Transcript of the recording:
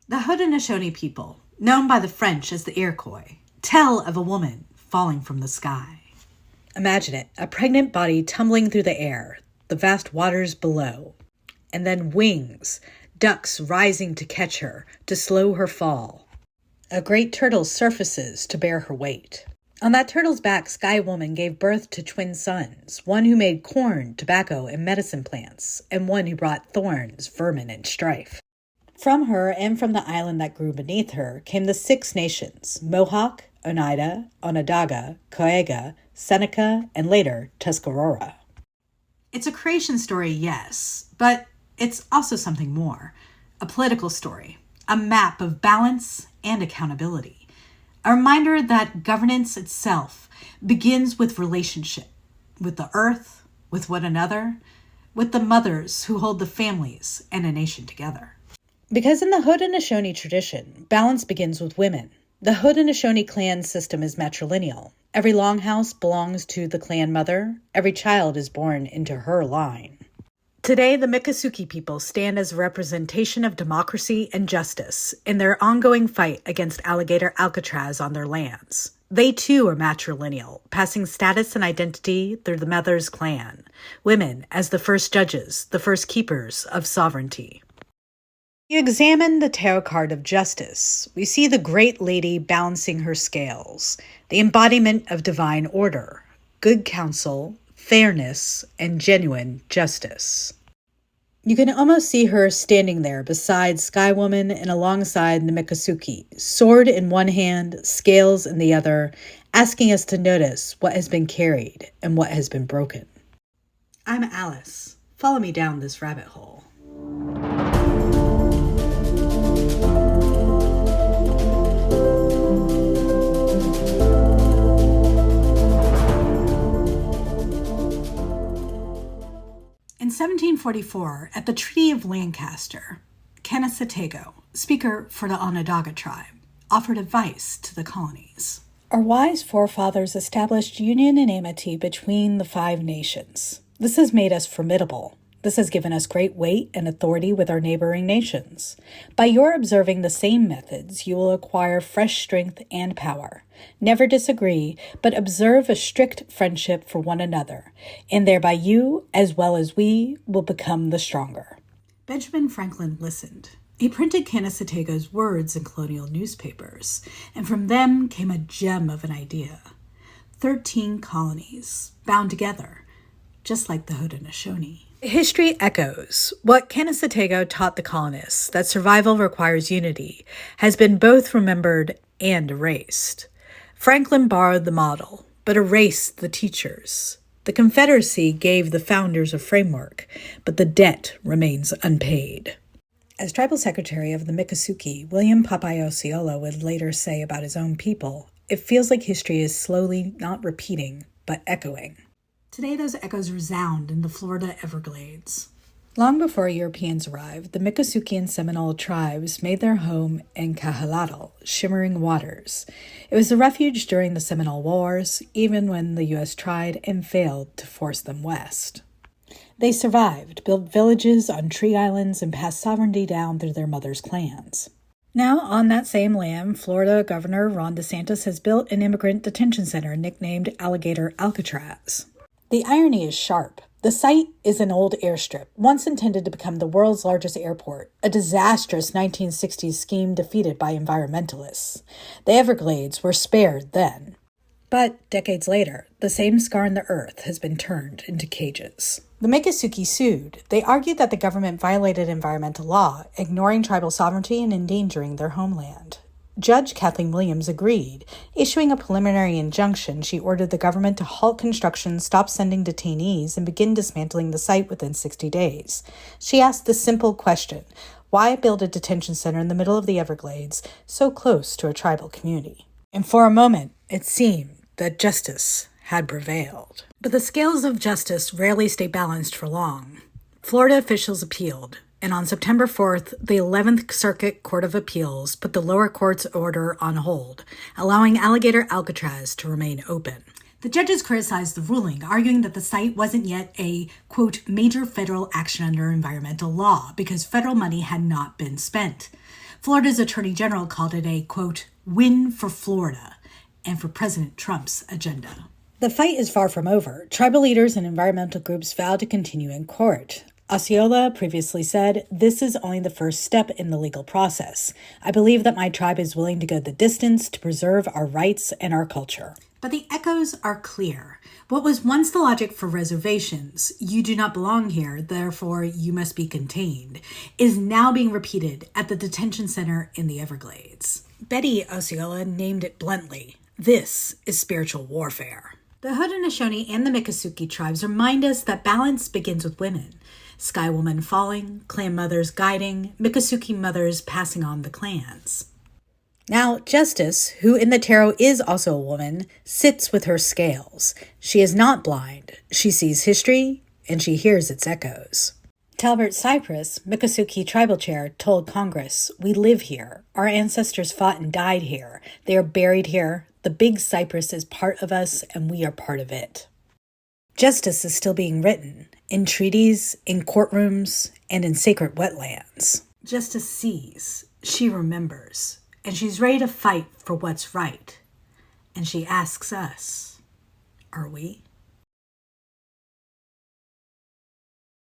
The Haudenosaunee people, known by the French as the Iroquois, tell of a woman falling from the sky. Imagine it, a pregnant body tumbling through the air, the vast waters below, and then wings, ducks rising to catch her, to slow her fall. A great turtle surfaces to bear her weight. On that turtle's back, Skywoman gave birth to twin sons, one who made corn, tobacco, and medicine plants, and one who brought thorns, vermin, and strife. From her and from the island that grew beneath her came the 6 nations, Mohawk, Oneida, Onondaga, Coega, Seneca, and later Tuscarora. It's a creation story, yes, but it's also something more. A political story, a map of balance and accountability. A reminder that governance itself begins with relationship, with the earth, with one another, with the mothers who hold the families and a nation together. Because in the Haudenosaunee tradition, balance begins with women. The Haudenosaunee clan system is matrilineal. Every longhouse belongs to the clan mother. Every child is born into her line. Today, the Miccosukee people stand as a representation of democracy and justice in their ongoing fight against Alligator Alcatraz on their lands. They too are matrilineal, passing status and identity through the mother's clan. Women as the first judges, the first keepers of sovereignty. You examine the tarot card of justice. We see the great lady balancing her scales, the embodiment of divine order, good counsel, fairness, and genuine justice. You can almost see her standing there beside Skywoman and alongside the Miccosukee, sword in one hand, scales in the other, asking us to notice what has been carried and what has been broken. I'm Alice. Follow me down this rabbit hole. In 1744, at the Treaty of Lancaster, Kennicotego, speaker for the Onondaga tribe, offered advice to the colonies. Our wise forefathers established union and amity between the 5 nations. This has made us formidable. This has given us great weight and authority with our neighboring nations. By your observing the same methods, you will acquire fresh strength and power. Never disagree, but observe a strict friendship for one another, and thereby you, as well as we, will become the stronger. Benjamin Franklin listened. He printed Kennicotego's words in colonial newspapers, and from them came a gem of an idea. 13 colonies, bound together, just like the Haudenosaunee. History echoes. What Kennicotego taught the colonists, that survival requires unity, has been both remembered and erased. Franklin borrowed the model, but erased the teachers. The Confederacy gave the founders a framework, but the debt remains unpaid. As tribal secretary of the Miccosukee, William Popeye Osceola would later say about his own people, it feels like history is slowly not repeating, but echoing. Today, those echoes resound in the Florida Everglades. Long before Europeans arrived, the Miccosukee and Seminole tribes made their home in Kahalatl, Shimmering Waters. It was a refuge during the Seminole Wars, even when the U.S. tried and failed to force them west. They survived, built villages on tree islands, and passed sovereignty down through their mothers' clans. Now, on that same land, Florida Governor Ron DeSantis has built an immigrant detention center nicknamed Alligator Alcatraz. The irony is sharp. The site is an old airstrip, once intended to become the world's largest airport, a disastrous 1960s scheme defeated by environmentalists. The Everglades were spared then. But decades later, the same scar in the earth has been turned into cages. The Miccosukee sued. They argued that the government violated environmental law, ignoring tribal sovereignty and endangering their homeland. Judge Kathleen Williams agreed. Issuing a preliminary injunction, she ordered the government to halt construction, stop sending detainees, and begin dismantling the site within 60 days. She asked the simple question, why build a detention center in the middle of the Everglades, so close to a tribal community? And for a moment, it seemed that justice had prevailed. But the scales of justice rarely stay balanced for long. Florida officials appealed. And on September 4th, the 11th Circuit Court of Appeals put the lower court's order on hold, allowing Alligator Alcatraz to remain open. The judges criticized the ruling, arguing that the site wasn't yet a, quote, major federal action under environmental law because federal money had not been spent. Florida's Attorney General called it a, quote, win for Florida and for President Trump's agenda. The fight is far from over. Tribal leaders and environmental groups vowed to continue in court. Osceola previously said, "This is only the first step in the legal process. I believe that my tribe is willing to go the distance to preserve our rights and our culture." But the echoes are clear. What was once the logic for reservations, you do not belong here, therefore you must be contained, is now being repeated at the detention center in the Everglades. Betty Osceola named it bluntly, "This is spiritual warfare." The Haudenosaunee and the Miccosukee tribes remind us that balance begins with women. Skywoman falling, clan mothers guiding, Mikasuki mothers passing on the clans. Now, Justice, who in the tarot is also a woman, sits with her scales. She is not blind. She sees history, and she hears its echoes. Talbert Cypress, Miccosukee tribal chair, told Congress, "We live here. Our ancestors fought and died here. They are buried here. The big cypress is part of us, and we are part of it." Justice is still being written, in treaties, in courtrooms, and in sacred wetlands. Justice sees, she remembers, and she's ready to fight for what's right. And she asks us, are we?